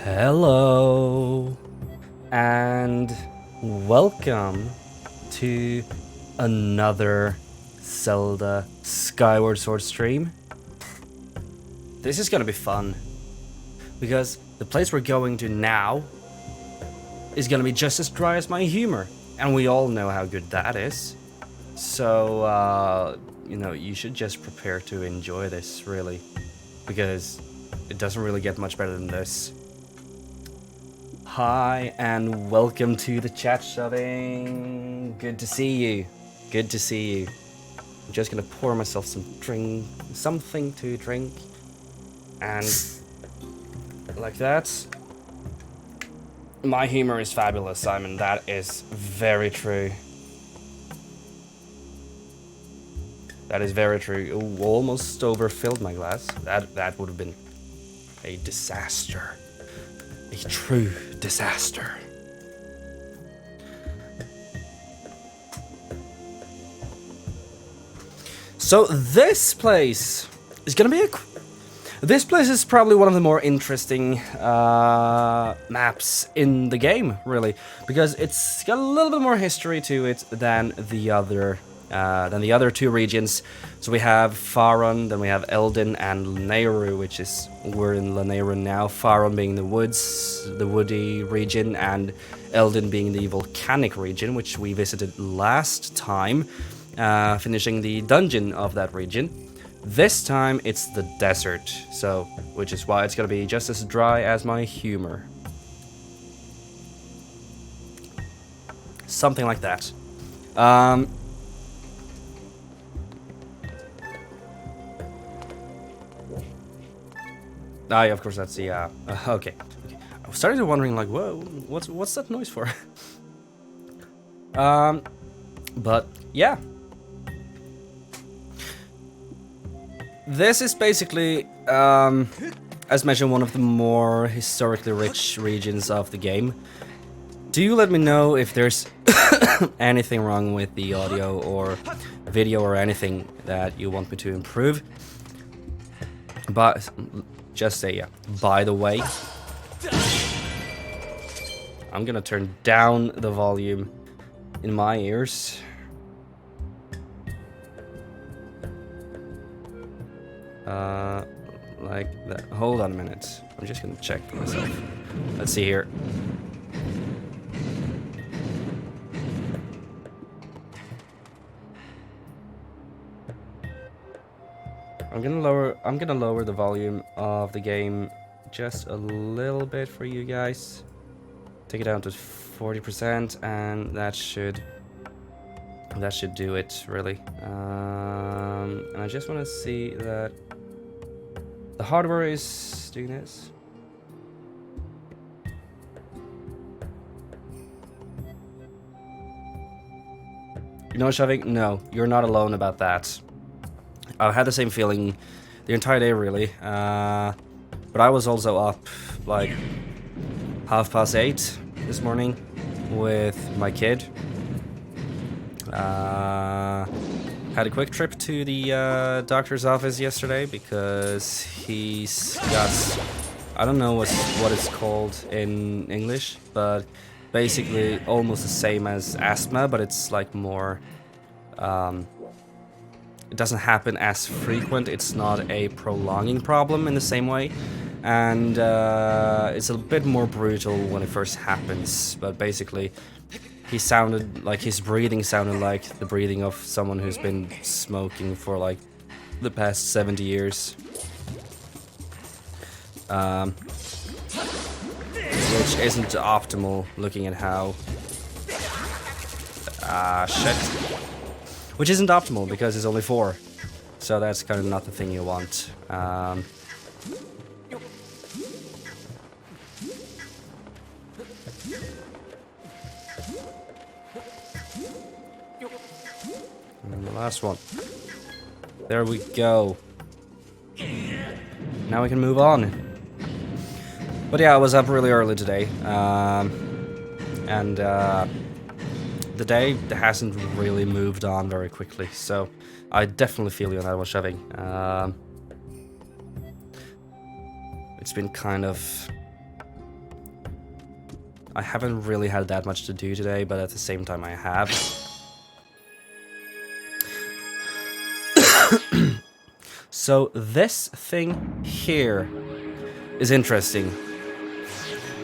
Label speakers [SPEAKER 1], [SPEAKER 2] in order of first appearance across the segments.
[SPEAKER 1] Hello and welcome to another Zelda Skyward Sword stream. This is gonna be fun because the place we're going to now is gonna be just as dry as my humor, and we all know how good that is. So you should just prepare to enjoy this, really, because it doesn't really get much better than this. Hi and welcome to the chat, Shoving. Good to see you. Good to see you. I'm just gonna pour myself something to drink, and like that. My humor is fabulous, Simon. That is very true. That is very true. Ooh, almost overfilled my glass. That would have been a disaster. A true disaster. So this place is gonna be this place is probably one of the more interesting maps in the game, really, because it's got a little bit more history to it than the other two regions. So we have Faron, then we have Eldin and Lanayru, which is, we're in Lanayru now. Faron being the woody region, and Eldin being the volcanic region, which we visited last time, finishing the dungeon of that region. This time it's the desert, so which is why it's gonna be just as dry as my humor. Something like that. Yeah, of course, that's the, okay. I was starting to wondering, like, whoa, what's that noise for? But, yeah. This is basically, as mentioned, one of the more historically rich regions of the game. Do you let me know if there's anything wrong with the audio or video or anything that you want me to improve? But just say, yeah, by the way, I'm gonna turn down the volume in my ears. Like that. Hold on a minute. I'm just gonna check for myself. Let's see here. I'm gonna lower the volume of the game just a little bit for you guys. Take it down to 40%, and that should do it, really. And I just want to see that the hardware is doing this. You know, Shavik? No, you're not alone about that. I had the same feeling the entire day, really, but I was also up like 8:30 this morning with my kid. Had a quick trip to the doctor's office yesterday because he's got, I don't know what it's called in English, but basically almost the same as asthma, but it's like more, it doesn't happen as frequent. It's not a prolonging problem in the same way, and it's a bit more brutal when it first happens. But basically, he sounded like, his breathing sounded like the breathing of someone who's been smoking for like the past 70 years. Which isn't optimal, looking at how which isn't optimal because it's only 4, so that's kind of not the thing you want. And the last one. There we go. Now we can move on. But yeah, I was up really early today, and the day hasn't really moved on very quickly, so I definitely feel you on that one, Shoving. It's been kind of I haven't really had that much to do today, but at the same time I have. So this thing here is interesting.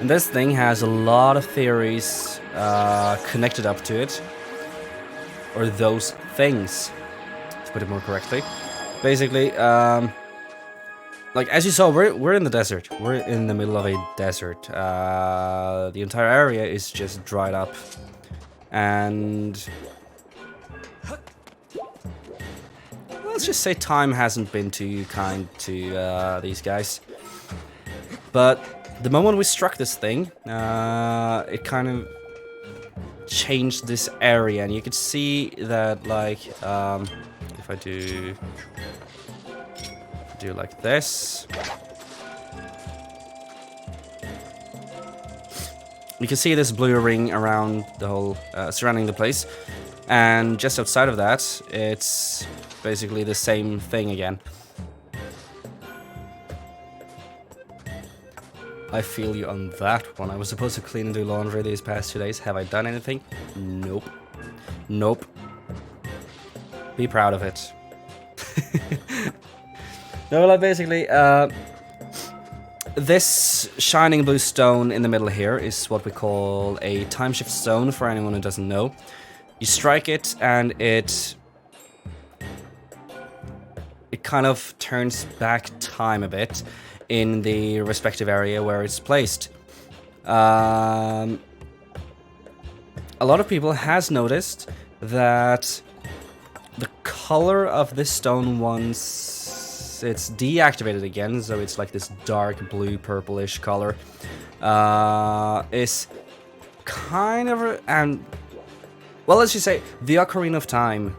[SPEAKER 1] And this thing has a lot of theories connected up to it. Or those things, to put it more correctly. Basically, like as you saw, we're in the desert. We're in the middle of a desert. The entire area is just dried up. And let's just say time hasn't been too kind to these guys. But the moment we struck this thing, it kind of changed this area, and you could see that, like, if I do like this, you can see this blue ring around the whole, surrounding the place, and just outside of that, it's basically the same thing again. I feel you on that one. I was supposed to clean and do laundry these past 2 days. Have I done anything? Nope. Nope. Be proud of it. No, like basically, this shining blue stone in the middle here is what we call a time shift stone, for anyone who doesn't know. You strike it and it kind of turns back time a bit in the respective area where it's placed. A lot of people has noticed that the color of this stone, once it's deactivated again, so it's like this dark blue purplish color, is kind of, and well, let's just say the Ocarina of Time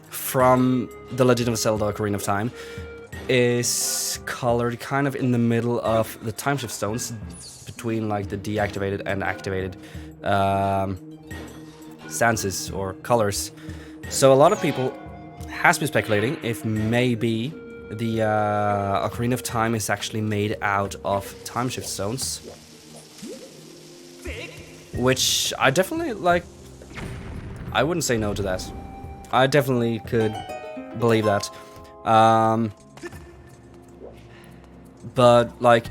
[SPEAKER 1] from The Legend of Zelda Ocarina of Time is colored kind of in the middle of the time shift stones, between like the deactivated and activated stances or colors. So a lot of people has been speculating if maybe the Ocarina of Time is actually made out of time shift stones, which I definitely like. I wouldn't say no to that. I definitely could believe that. But like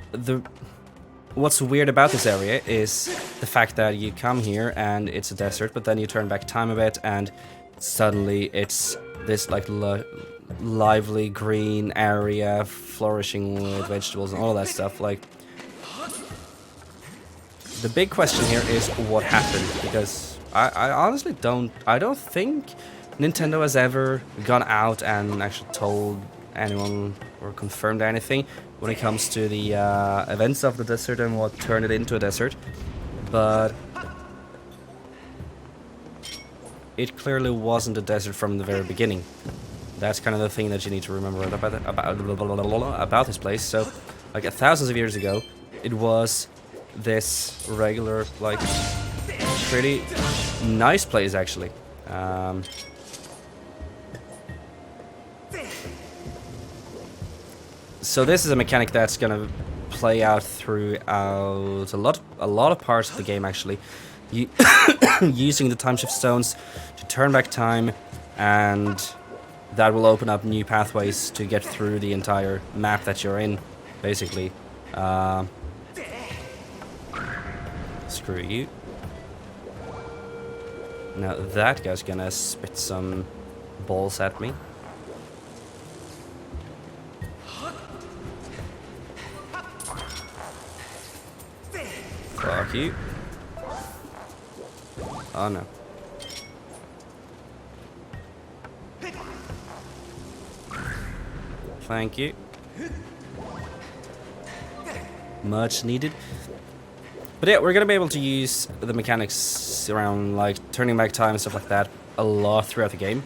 [SPEAKER 1] what's weird about this area is the fact that you come here and it's a desert, but then you turn back time a bit and suddenly it's this like lively green area flourishing with vegetables and all that stuff. Like, the big question here is what happened, because I honestly don't think Nintendo has ever gone out and actually told anyone or confirmed anything when it comes to the events of the desert and what turned it into a desert. But it clearly wasn't a desert from the very beginning. That's kind of the thing that you need to remember about this place. So, like, thousands of years ago, it was this regular, like, pretty nice place, actually. So this is a mechanic that's gonna play out throughout a lot of parts of the game, actually. Using the time shift stones to turn back time, and that will open up new pathways to get through the entire map that you're in, basically. Screw you. Now that guy's gonna spit some balls at me. Fuck you. Oh no. Thank you. Much needed. But yeah, we're gonna be able to use the mechanics around like turning back time and stuff like that a lot throughout the game.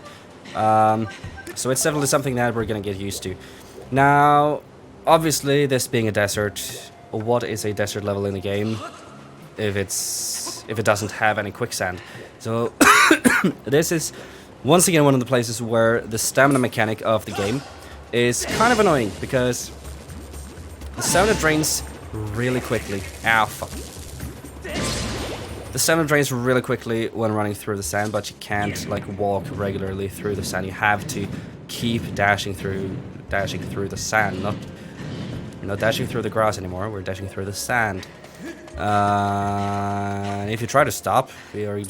[SPEAKER 1] So it's definitely something that we're gonna get used to. Now, obviously, this being a desert, what is a desert level in the game if it doesn't have any quicksand? So this is once again one of the places where the stamina mechanic of the game is kind of annoying, because the stamina drains really quickly. Ow, fuck. The stamina drains really quickly when running through the sand, but you can't like walk regularly through the sand. You have to keep dashing through the sand. We're not dashing through the grass anymore. We're dashing through the sand. If you try to stop, you're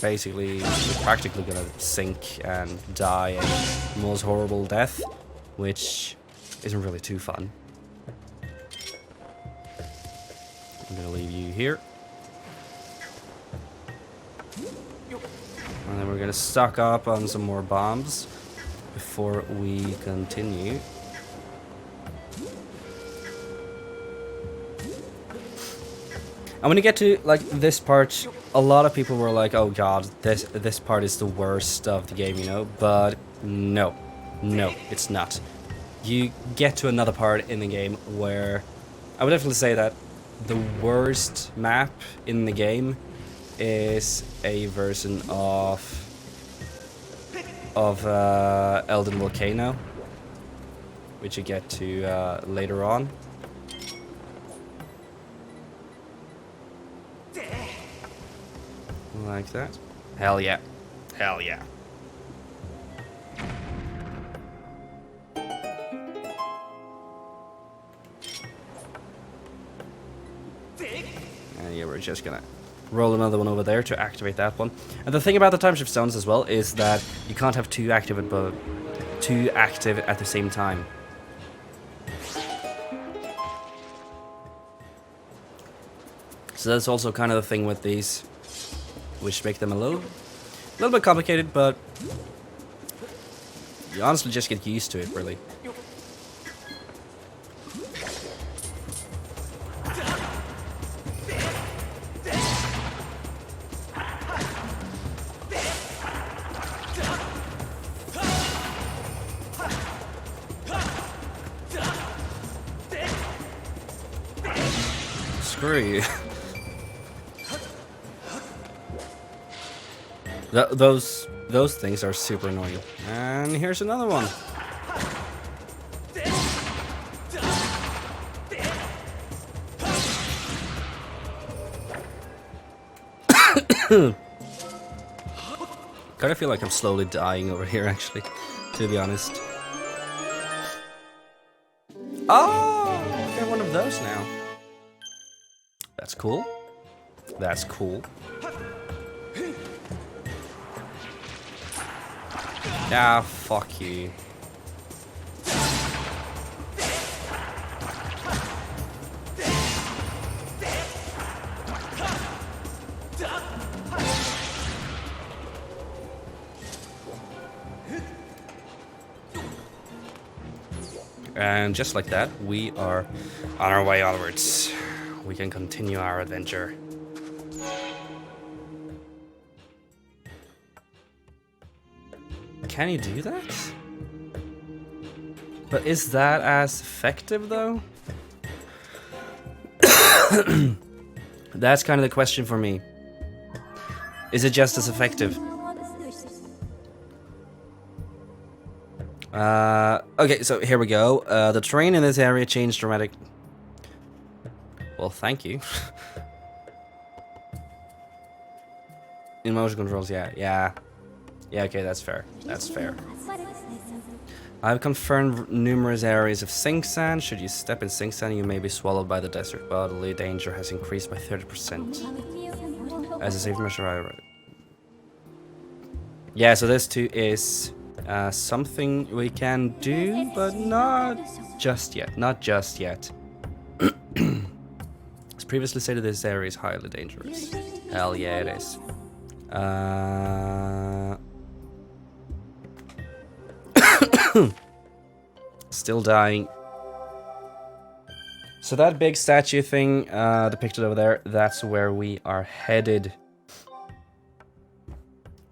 [SPEAKER 1] practically gonna sink and die a most horrible death, which isn't really too fun. I'm gonna leave you here. And then we're gonna stock up on some more bombs before we continue. And when you get to like this part, a lot of people were like, "Oh God, this part is the worst of the game," you know. But no, it's not. You get to another part in the game where I would definitely say that the worst map in the game is a version of Elden Volcano, which you get to later on. Like that. Hell yeah. Hell yeah. And yeah, we're just gonna roll another one over there to activate that one. And the thing about the time shift stones as well is that you can't have two active at the same time. So that's also kind of the thing with these, which make them a little bit complicated, but you honestly just get used to it, really. Screw you. Those things are super annoying. And here's another one. Kind of feel like I'm slowly dying over here, actually, to be honest. Oh, got one of those now. That's cool. That's cool. Ah, fuck you. And just like that, we are on our way onwards. We can continue our adventure. Can you do that? But is that as effective, though? That's kind of the question for me. Is it just as effective? Okay, so here we go. The terrain in this area changed dramatically. Well, thank you. In motion controls, yeah, okay, that's fair. That's fair. I've confirmed numerous areas of sink sand. Should you step in sink sand, you may be swallowed by the desert. Bodily danger has increased by 30%. As a safe measure, I read. Yeah, so this too is something we can do, but not just yet. Not just yet. As previously stated, this area is highly dangerous. Hell yeah, it is. Still dying. So that big statue thing depicted over there, that's where we are headed.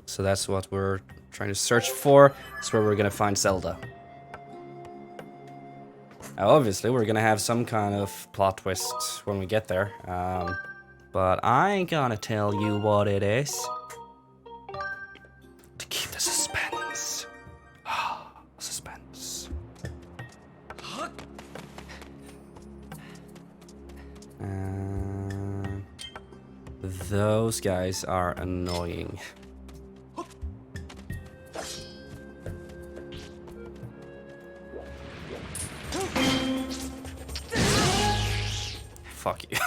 [SPEAKER 1] So that's what we're trying to search for. That's where we're gonna find Zelda. Now, obviously, we're gonna have some kind of plot twist when we get there. But I ain't gonna tell you what it is. To keep the suspense. Suspense. Those guys are annoying. Fuck you.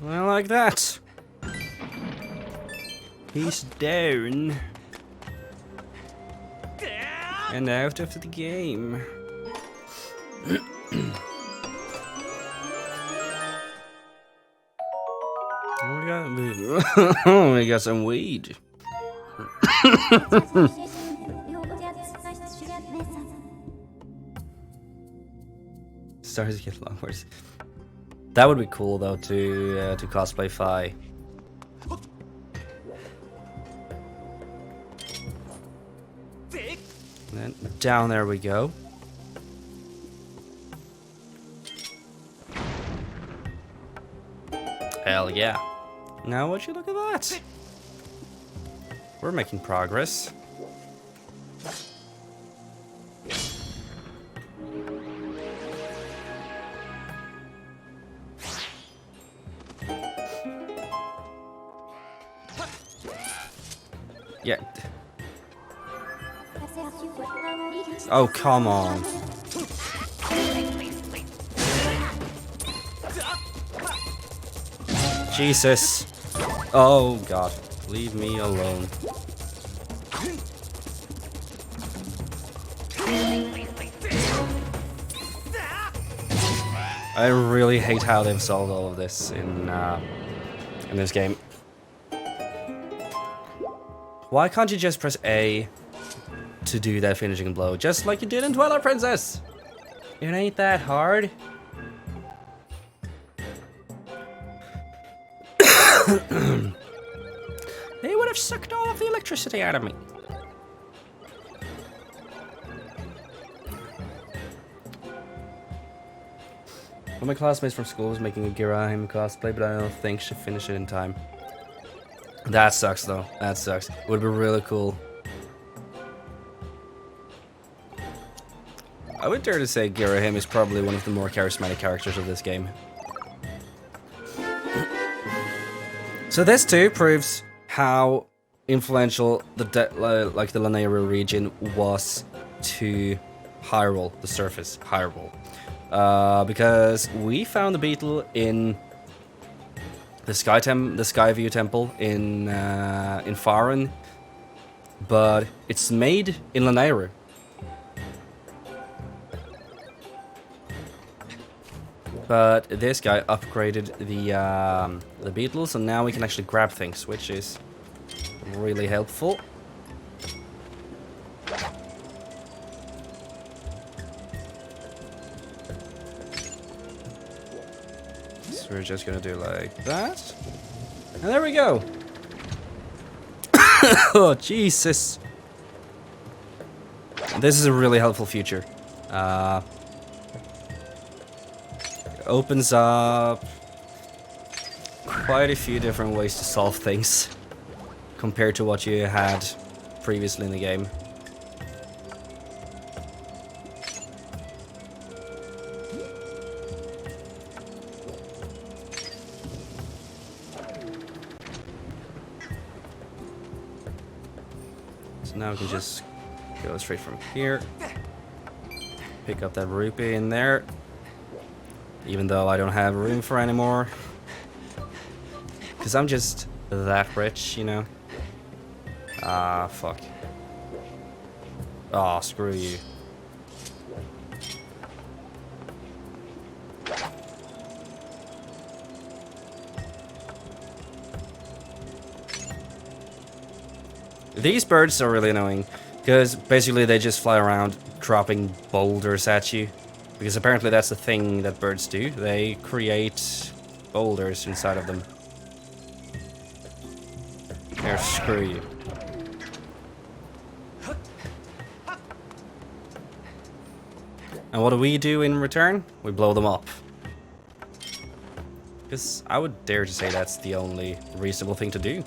[SPEAKER 1] I like that. He's down. And out of the game. We got some weed. Stars get long words. That would be cool though to cosplay Fi. And then down there we go. Hell yeah. Now would you look at that? We're making progress. Yeah. Oh, come on. Jesus. Oh, God. Leave me alone. I really hate how they've solved all of this in this game. Why can't you just press A to do that finishing blow, just like you did in Twilight Princess? It ain't that hard. They would have sucked all of the electricity out of me. One of my classmates from school was making a Girahim cosplay, but I don't think she'll finish it in time. That sucks, though. That sucks. It would be really cool. I would dare to say Girahim is probably one of the more charismatic characters of this game. So this too proves how influential the Lanayru region was to Hyrule, the surface Hyrule, because we found the beetle in the Skyview Temple in Faron, but it's made in Lanayru. But this guy upgraded the beetle, so now we can actually grab things, which is really helpful. So we're just gonna do like that, and there we go. Oh Jesus! This is a really helpful feature. Opens up quite a few different ways to solve things compared to what you had previously in the game. So now we can just go straight from here, pick up that rupee in there. Even though I don't have room for any more. Because I'm just that rich, you know? Ah, fuck. Ah, screw you. These birds are really annoying. Because basically they just fly around dropping boulders at you. Because apparently that's the thing that birds do. They create boulders inside of them. Here, screw you. And what do we do in return? We blow them up. Because I would dare to say that's the only reasonable thing to do.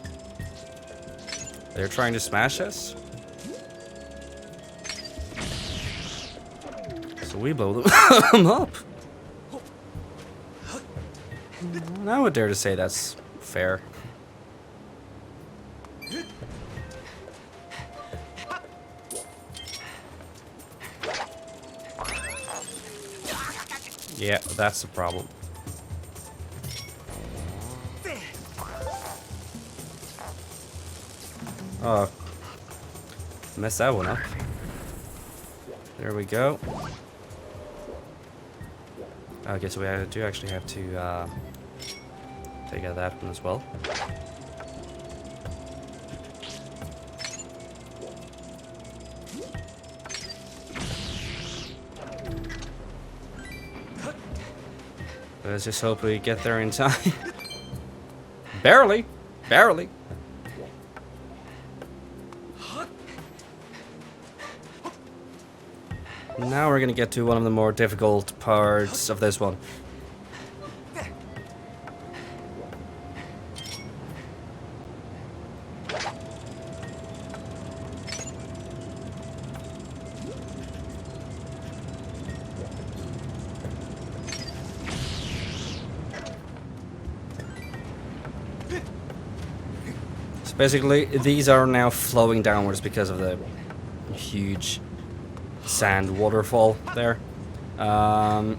[SPEAKER 1] They're trying to smash us. So we blow them up. I would dare to say that's fair. Yeah, that's the problem. Oh, messed that one up. There we go. Okay, so we do actually have to take out that one as well. Let's just hope we get there in time. Barely. Barely. Now we're gonna get to one of the more difficult parts of this one. So basically, these are now flowing downwards because of the huge sand waterfall there. Come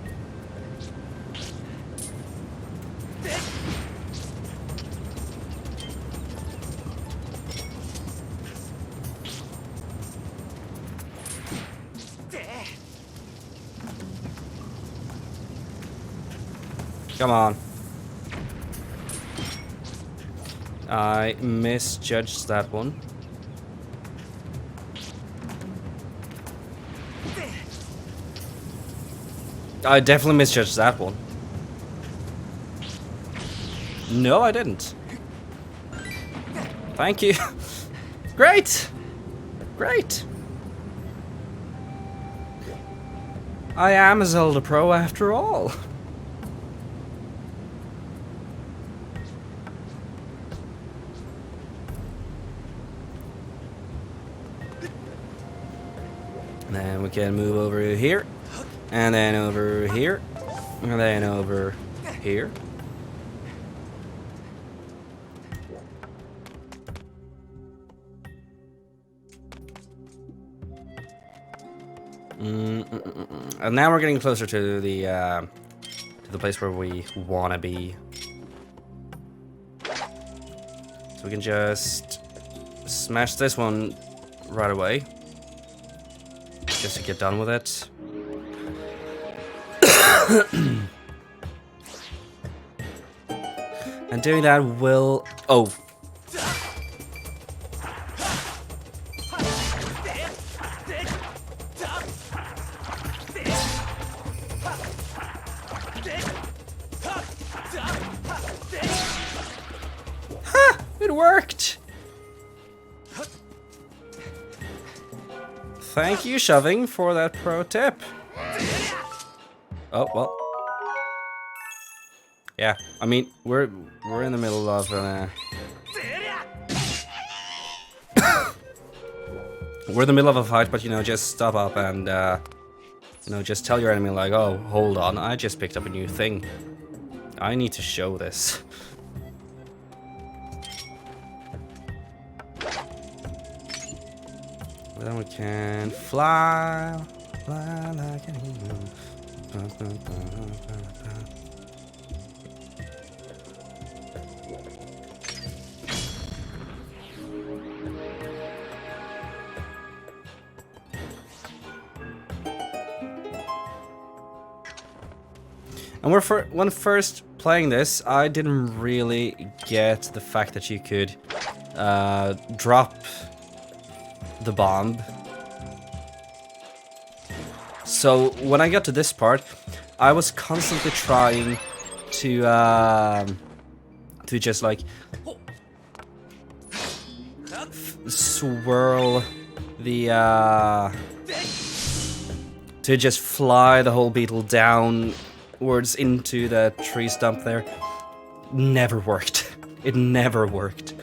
[SPEAKER 1] on. I misjudged that one. I definitely misjudged that one. No, I didn't. Thank you. Great! Great! I am a Zelda pro after all. And then we can move over here. And then over here. And then over here. And now we're getting closer to the place where we want to be. So we can just smash this one right away. Just to get done with it. And doing that will... Oh. Ha! It worked! Thank you, Shoving, for that pro tip. Oh, well. Yeah, I mean, we're in the middle of we're in the middle of a fight, but you know, just stop up and you know, just tell your enemy like, oh, hold on, I just picked up a new thing. I need to show this. Then we can fly like an eagle. And when first playing this, I didn't really get the fact that you could drop the bomb. So when I got to this part, I was constantly trying to just like swirl the to just fly the whole beetle downwards into the tree stump there. Never worked. It never worked.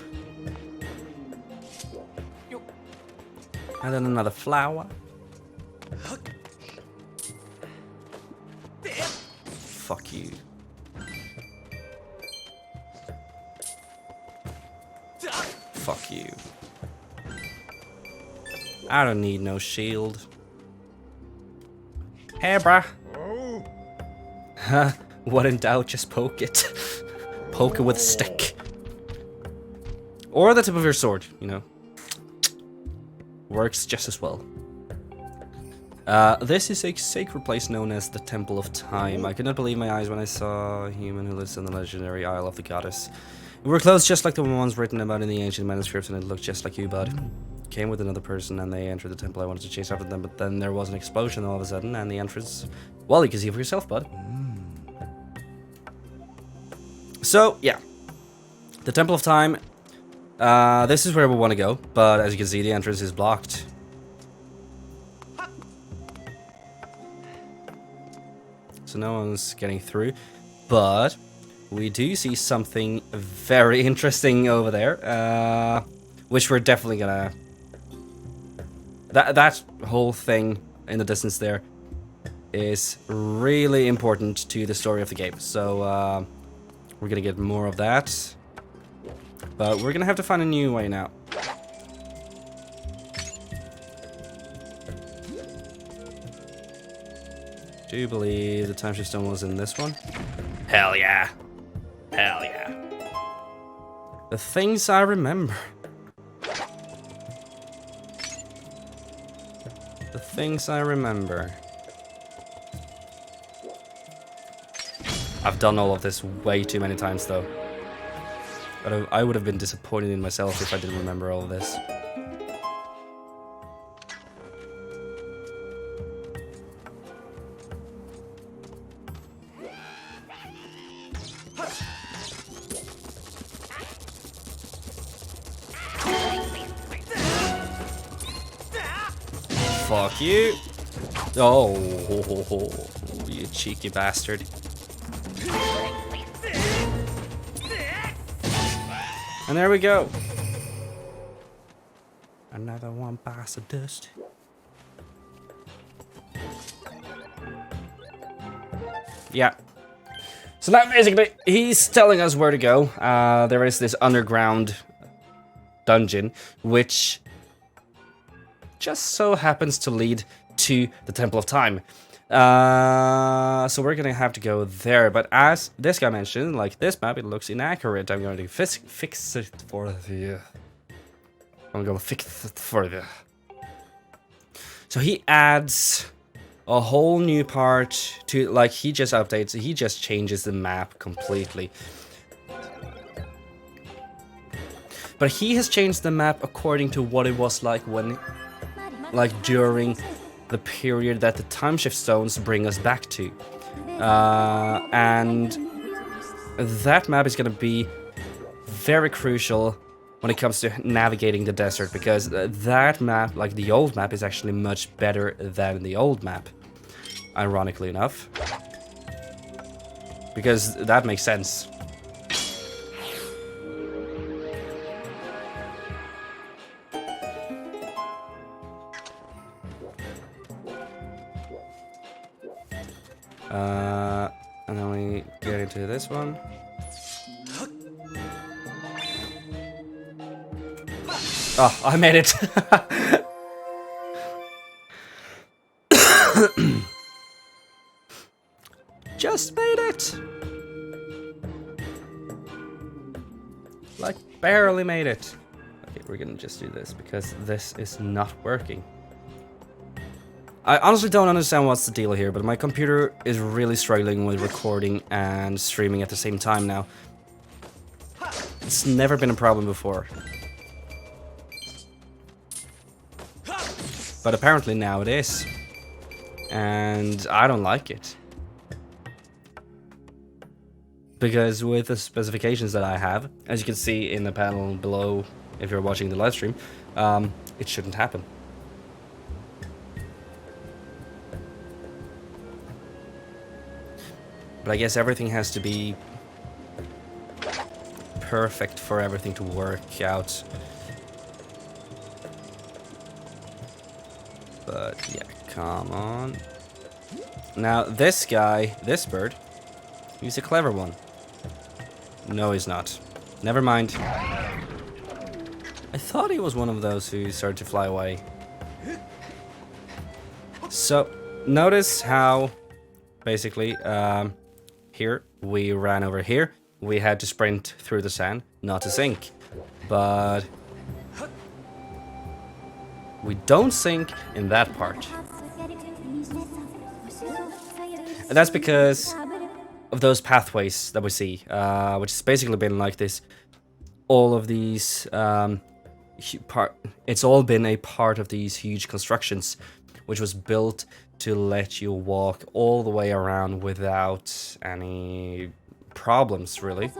[SPEAKER 1] And then another flower. Fuck you. Fuck you. I don't need no shield. Hey, bruh. Huh? What in doubt, just poke it. Poke it with a stick. Or the tip of your sword, you know. Works just as well. This is a sacred place known as the Temple of Time. I could not believe my eyes when I saw a human who lives in the legendary Isle of the Goddess. We were clothes just like the ones written about in the ancient manuscripts, and it looked just like you, bud. Came with another person, and they entered the temple. I wanted to chase after them, but then there was an explosion all of a sudden, and the entrance... Well, you can see for yourself, bud. So, yeah. The Temple of Time. This is where we want to go, but as you can see, the entrance is blocked. So no one's getting through, but we do see something very interesting over there, which we're definitely gonna... That whole thing in the distance there is really important to the story of the game, so we're gonna get more of that, but we're gonna have to find a new way now. Do you believe the time shift stone was in this one? Hell yeah. Hell yeah. The things I remember. The things I remember. I've done all of this way too many times though. But I would have been disappointed in myself if I didn't remember all of this. Fuck you. Oh, you cheeky bastard. And there we go. Another one pass of dust. Yeah. So now basically, he's telling us where to go. There is this underground dungeon, which just so happens to lead to the Temple of Time. So we're gonna have to go there, but as this guy mentioned, like this map, it looks inaccurate. I'm going to fix it for you. I'm gonna fix it for you. So he adds a whole new part to, like, he just updates, he just changes the map completely. But he has changed the map according to what it was like when, like, during the period that the time shift stones bring us back to. And that map is going to be very crucial when it comes to navigating the desert, because that map, like the old map, is actually much better than the old map, ironically enough. Because that makes sense. And then we get into this one. Oh, I made it. Just made it. Like, barely made it. Okay, we're gonna just do this because this is not working. I honestly don't understand what's the deal here, but my computer is really struggling with recording and streaming at the same time now. It's never been a problem before. But apparently now it is. And I don't like it. Because with the specifications that I have, as you can see in the panel below if you're watching the live stream, it shouldn't happen. But I guess everything has to be perfect for everything to work out. But yeah, come on. Now this guy, this bird, he's a clever one. No, he's not. Never mind. I thought he was one of those who started to fly away. So, notice how, basically, here, we ran over here. We had to sprint through the sand, not to sink. But we don't sink in that part. And that's because of those pathways that we see, which has basically been like this. All of these, it's all been a part of these huge constructions, which was built to let you walk all the way around without any problems, really.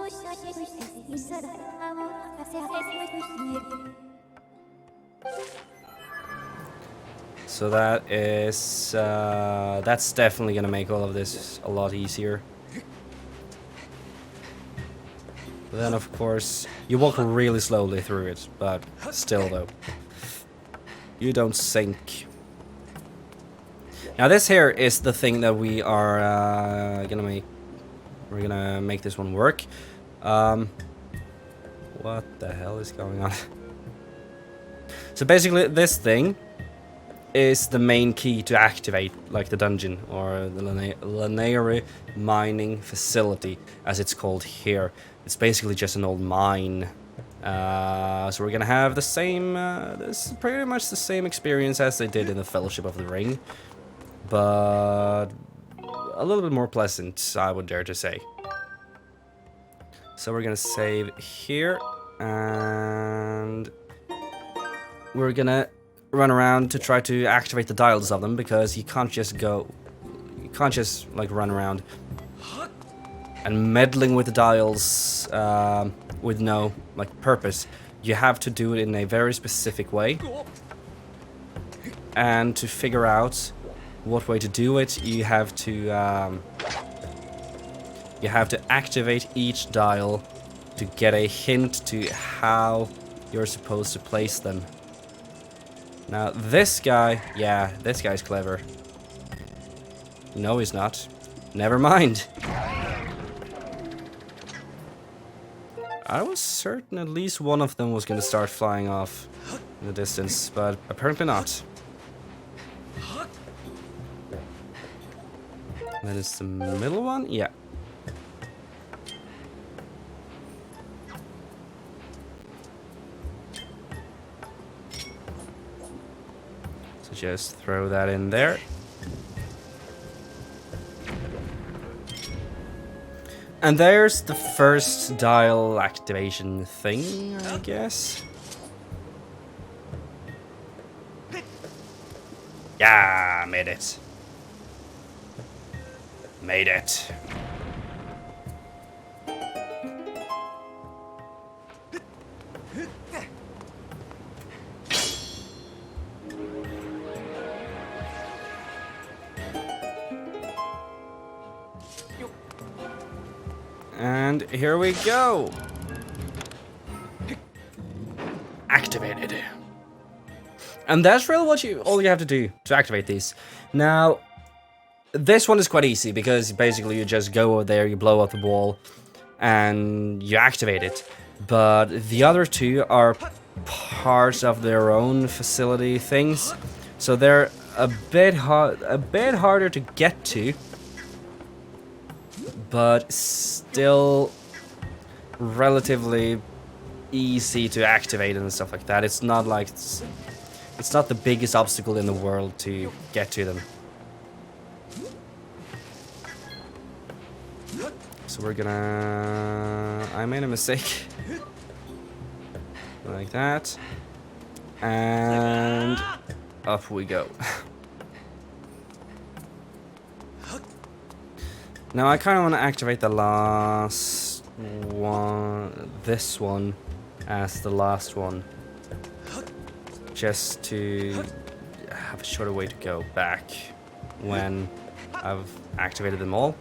[SPEAKER 1] So that is, that's definitely gonna make all of this a lot easier. But then, of course, you walk really slowly through it, but still, though, you don't sink. Now, this here is the thing that we are gonna make. We're gonna make this one work. What the hell is going on? So basically, this thing is the main key to activate, like, the dungeon, or the Lanayru mining facility, as it's called here. It's basically just an old mine. So we're gonna have the same, this is pretty much the same experience as they did in the Fellowship of the Ring, but a little bit more pleasant, I would dare to say. So we're gonna save here, and we're gonna run around to try to activate the dials of them, because you can't just like run around and meddling with the dials with no like purpose. You have to do it in a very specific way, and to figure out what way to do it, you have to activate each dial to get a hint to how you're supposed to place them. Now this guy, yeah, this guy's clever. No, he's not. Never mind. I was certain at least one of them was going to start flying off in the distance, but apparently not. Then it's the middle one? Yeah. So just throw that in there. And there's the first dial activation thing, I guess. Yeah, made it. Made it. And here we go. Activated. And that's really what all you have to do to activate these. Now, this one is quite easy because basically you just go over there, you blow up the wall, and you activate it. But the other two are parts of their own facility things, so they're a bit harder to get to, but still relatively easy to activate and stuff like that. It's not like it's not the biggest obstacle in the world to get to them. So we're gonna... I made a mistake. Like that. And up we go. Now I kind of want to activate the last one, this one, as the last one. Just to have a shorter way to go back when I've activated them all.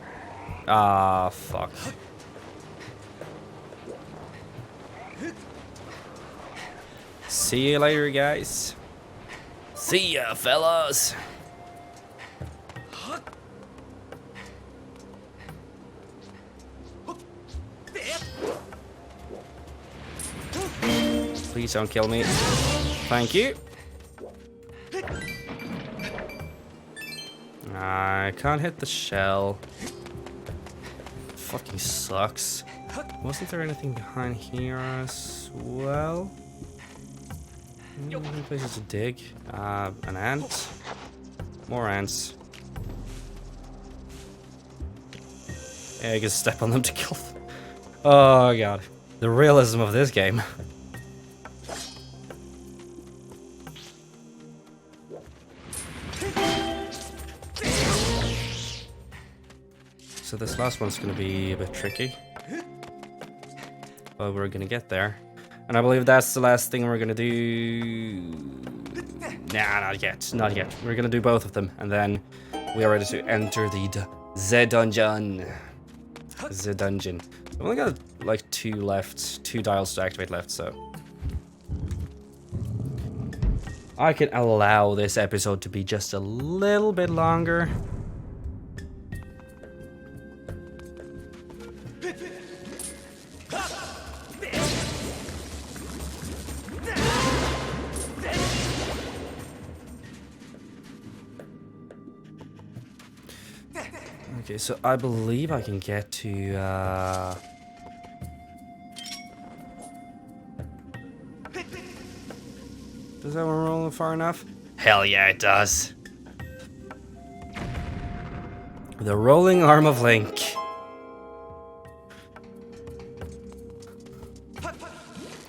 [SPEAKER 1] Ah, fuck. See you later, guys. See ya, fellas. Please don't kill me. Thank you. I can't hit the shell. Fucking sucks. Wasn't there anything behind here as well? Any places to dig? An ant? More ants. Yeah, you can step on them to kill them. Oh god. The realism of this game. So this last one's gonna be a bit tricky. But we're gonna get there. And I believe that's the last thing we're gonna do. Nah, not yet. Not yet. We're gonna do both of them. And then we are ready to enter the dungeon. The dungeon. I've only got like 2 left. 2 dials to activate left, so. I can allow this episode to be just a little bit longer. Okay, so I believe I can get to, Does that one roll far enough? Hell yeah, it does. The rolling arm of Link.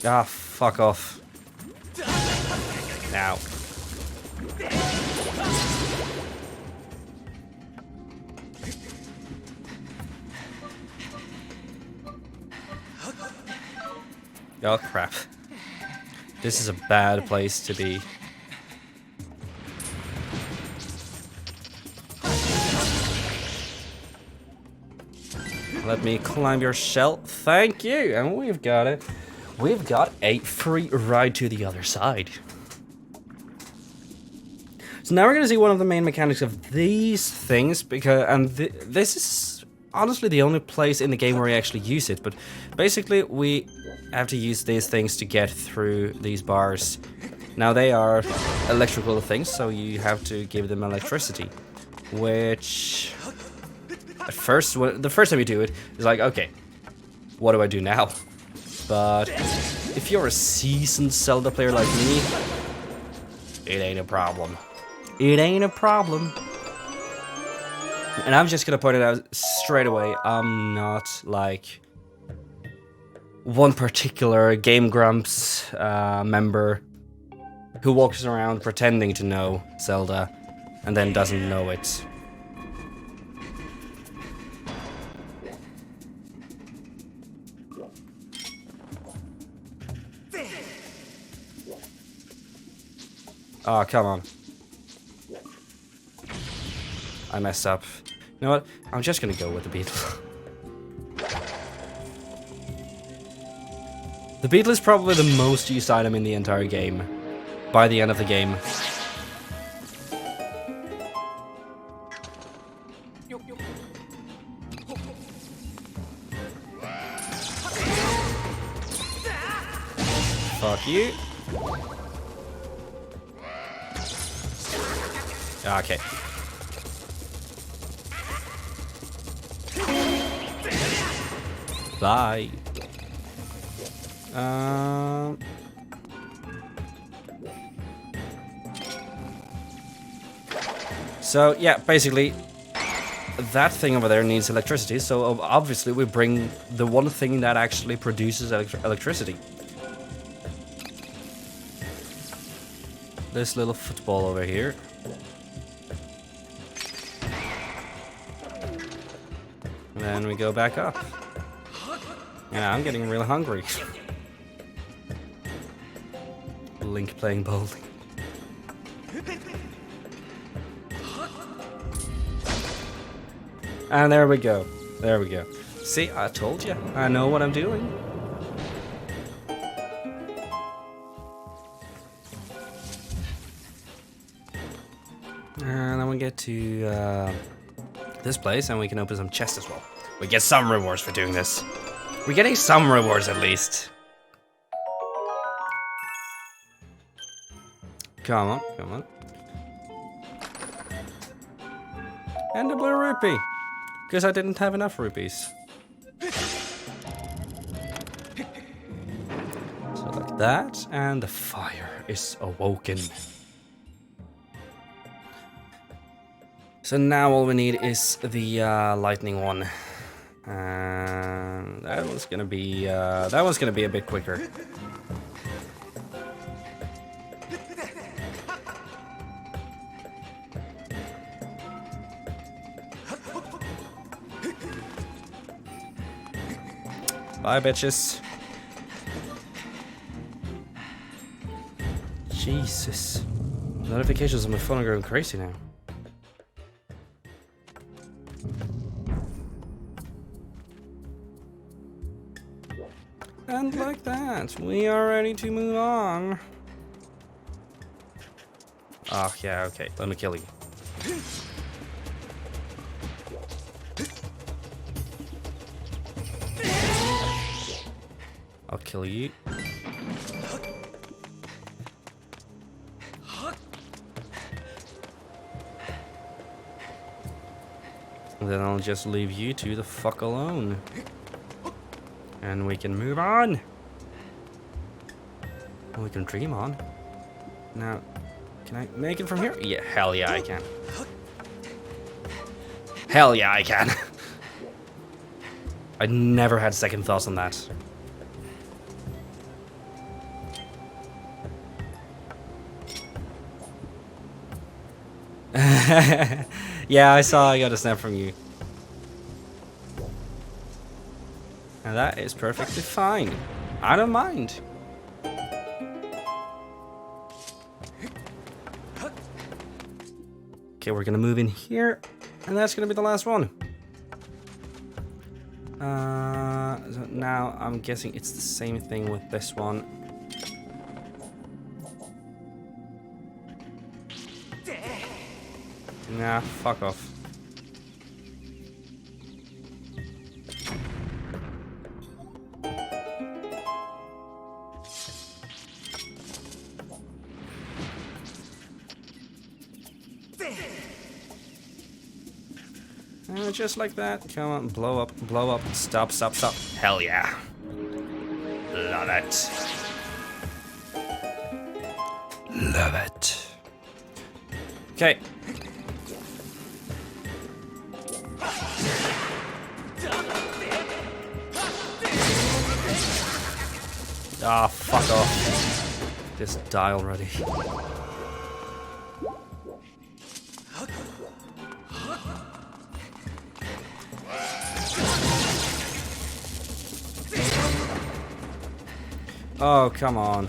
[SPEAKER 1] Ah, fuck off. Now. Oh crap. This is a bad place to be. Let me climb your shell. Thank you. And we've got it. We've got a free ride to the other side. So now we're going to see one of the main mechanics of these things, because this is honestly the only place in the game where we actually use it. But basically, we have to use these things to get through these bars. Now they are electrical things, so you have to give them electricity, which at first, the first time you do it, is like, okay, what do I do now? But if you're a seasoned Zelda player like me, it ain't a problem. It ain't a problem. And I'm just gonna point it out straight away, I'm not like one particular Game Grumps member who walks around pretending to know Zelda and then doesn't know it. Oh, come on. I messed up. You know what? I'm just gonna go with the beetle. The beetle is probably the most used item in the entire game. By the end of the game. Fuck you. Okay. Bye. So yeah, basically that thing over there needs electricity, so obviously we bring the one thing that actually produces electricity. This little football over here. And then we go back up. Yeah, I'm getting real hungry. Link playing bowling. And there we go. There we go. See, I told you. I know what I'm doing. And then we get to this place, and we can open some chests as well. We get some rewards for doing this. We're getting some rewards at least. Come on, come on. And a blue rupee. Because I didn't have enough rupees. So like that, and the fire is awoken. So now all we need is the lightning one. And that one's gonna be a bit quicker. Bye, bitches. Jesus. Notifications on my phone are going crazy now. And like that, we are ready to move on. Oh, yeah, okay. Let me kill you. I'll kill you. And then I'll just leave you two the fuck alone. And we can move on. And we can dream on. Now, can I make it from here? Yeah, hell yeah I can. Hell yeah I can. I never had second thoughts on that. Yeah, I got a snap from you. And that is perfectly fine. I don't mind. Okay, we're gonna move in here, and that's gonna be the last one. So now I'm guessing it's the same thing with this one. Nah, fuck off. Just like that. Come on, blow up, blow up. Stop, stop, stop. Hell yeah. Love it. Love it. Okay. Ah, fuck off. Just die already. Oh, come on.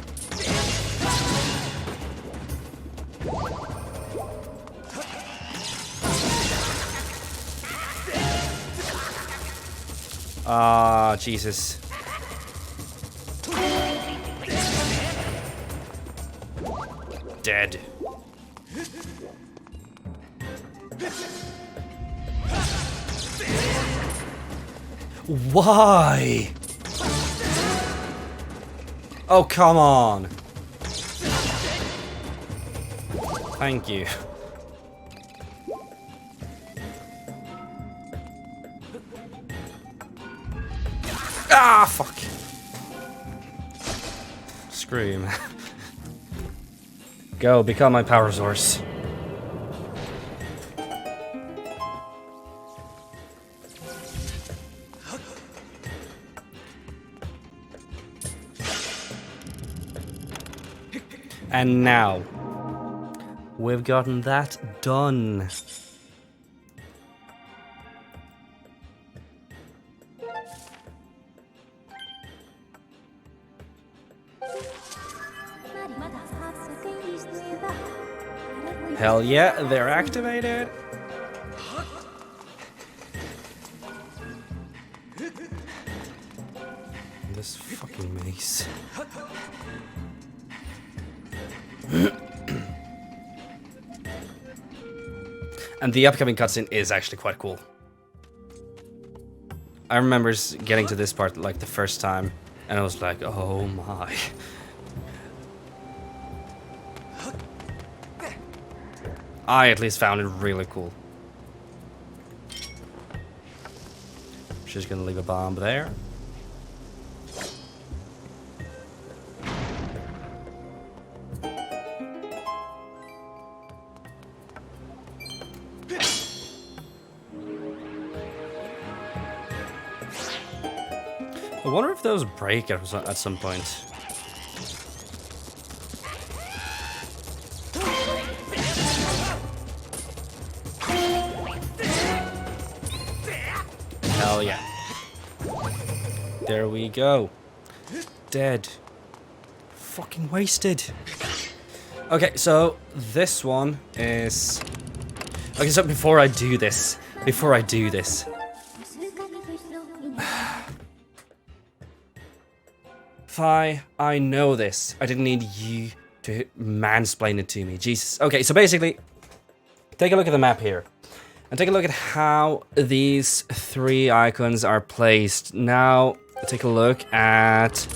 [SPEAKER 1] Ah, Jesus. Dead. Why? Oh, come on. Thank you. Ah, fuck. Scream. Go, become my power source. And now, we've gotten that done. Hell yeah, they're activated. This fucking maze. And the upcoming cutscene is actually quite cool. I remember getting to this part like the first time, and I was like, oh my. I at least found it really cool. She's gonna leave a bomb there. I wonder if those break at some point. Hell yeah. There we go. Dead. Fucking wasted. Okay, so this one is... Okay, so before I do this... Fi, I know this. I didn't need you to mansplain it to me. Jesus. Okay, so basically, take a look at the map here. And take a look at how these three icons are placed. Now, take a look at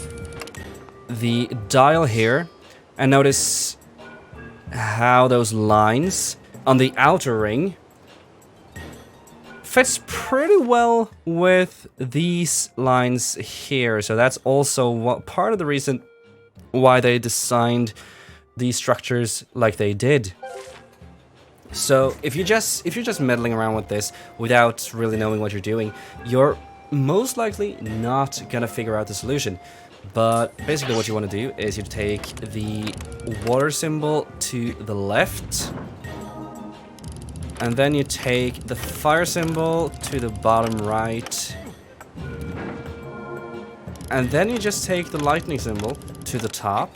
[SPEAKER 1] the dial here. And notice how those lines on the outer ring fits pretty well with these lines here. So that's also part of the reason why they designed these structures like they did. So if you're just meddling around with this without really knowing what you're doing, you're most likely not gonna figure out the solution. But basically what you want to do is you take the water symbol to the left, and then you take the fire symbol to the bottom right. And then you just take the lightning symbol to the top.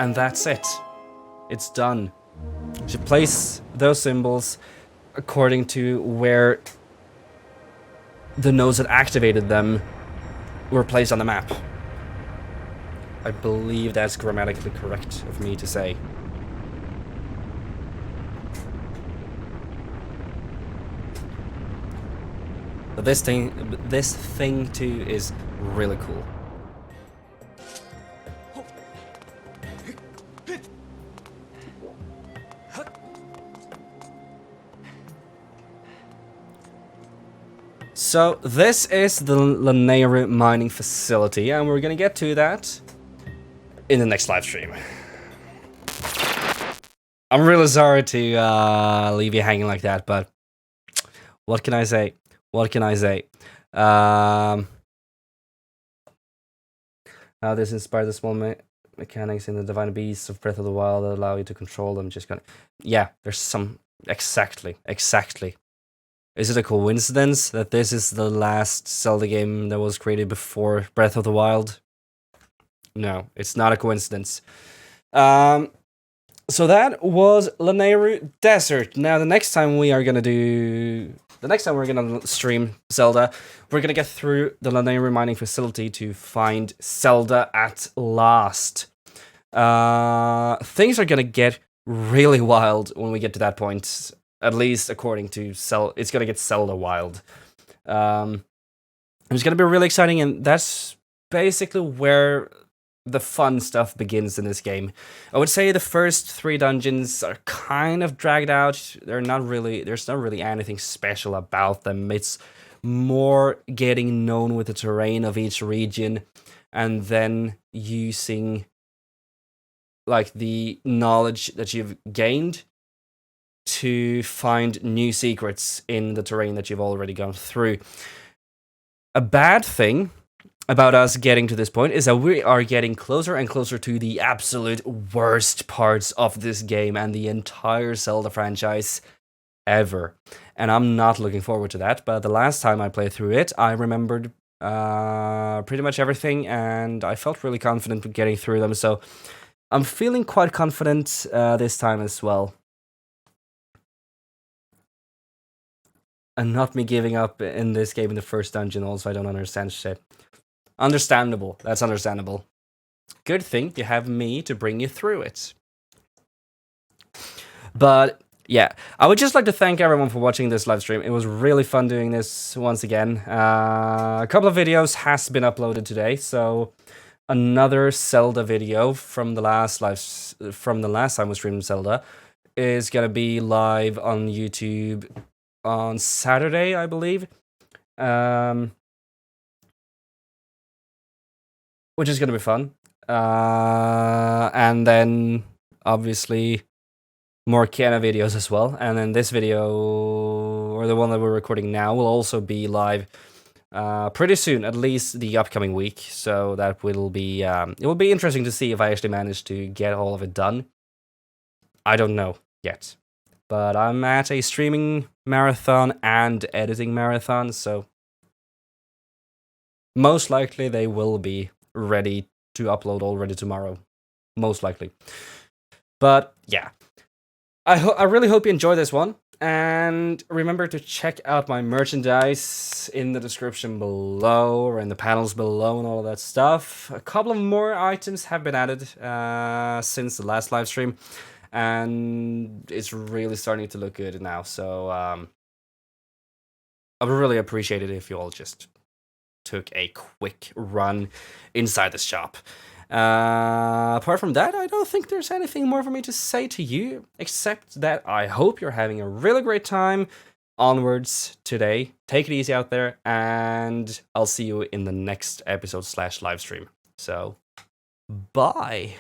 [SPEAKER 1] And that's it. It's done. You should place those symbols according to where the nodes that activated them were placed on the map. I believe that's grammatically correct of me to say. But this thing too is really cool. So this is the Lanayru mining facility, and we're gonna get to that in the next live stream. I'm really sorry to leave you hanging like that, but what can I say? What can I say? How this inspired the small mechanics in the divine beasts of Breath of the Wild that allow you to control them. Just gonna, yeah, there's some exactly. Is it a coincidence that this is the last Zelda game that was created before Breath of the Wild? No, it's not a coincidence. So that was Lanayru Desert. Now the next time we're gonna stream Zelda, we're gonna get through the Lanayru mining facility to find Zelda at last. Things are gonna get really wild when we get to that point. At least according to it's gonna get Zelda wild. It's gonna be really exciting, and that's basically where the fun stuff begins in this game. I would say the first 3 dungeons are kind of dragged out. There's not really anything special about them. It's more getting known with the terrain of each region, and then using like the knowledge that you've gained to find new secrets in the terrain that you've already gone through. A bad thing about us getting to this point is that we are getting closer and closer to the absolute worst parts of this game and the entire Zelda franchise ever. And I'm not looking forward to that, but the last time I played through it, I remembered pretty much everything, and I felt really confident with getting through them, so I'm feeling quite confident this time as well. And not me giving up in this game in the first dungeon also, I don't understand shit. Understandable, that's understandable. Good thing you have me to bring you through it. But yeah, I would just like to thank everyone for watching this live stream. It was really fun doing this once again. A couple of videos has been uploaded today, so another Zelda video from the last time we streamed Zelda is gonna be live on YouTube on Saturday, I believe. Which is gonna be fun. And then obviously more Kiana videos as well. And then this video, or the one that we're recording now, will also be live pretty soon, at least the upcoming week. So that will be it will be interesting to see if I actually manage to get all of it done. I don't know yet, but I'm at a streaming marathon and editing marathon, so most likely they will be ready to upload already tomorrow, most likely. But yeah, I really hope you enjoy this one, and remember to check out my merchandise in the description below, or in the panels below, and all of that stuff. A couple of more items have been added since the last live stream, and it's really starting to look good now, so I would really appreciate it if you all just took a quick run inside the shop. Apart from that, I don't think there's anything more for me to say to you, except that I hope you're having a really great time onwards today. Take it easy out there, and I'll see you in the next episode / live stream. So, bye!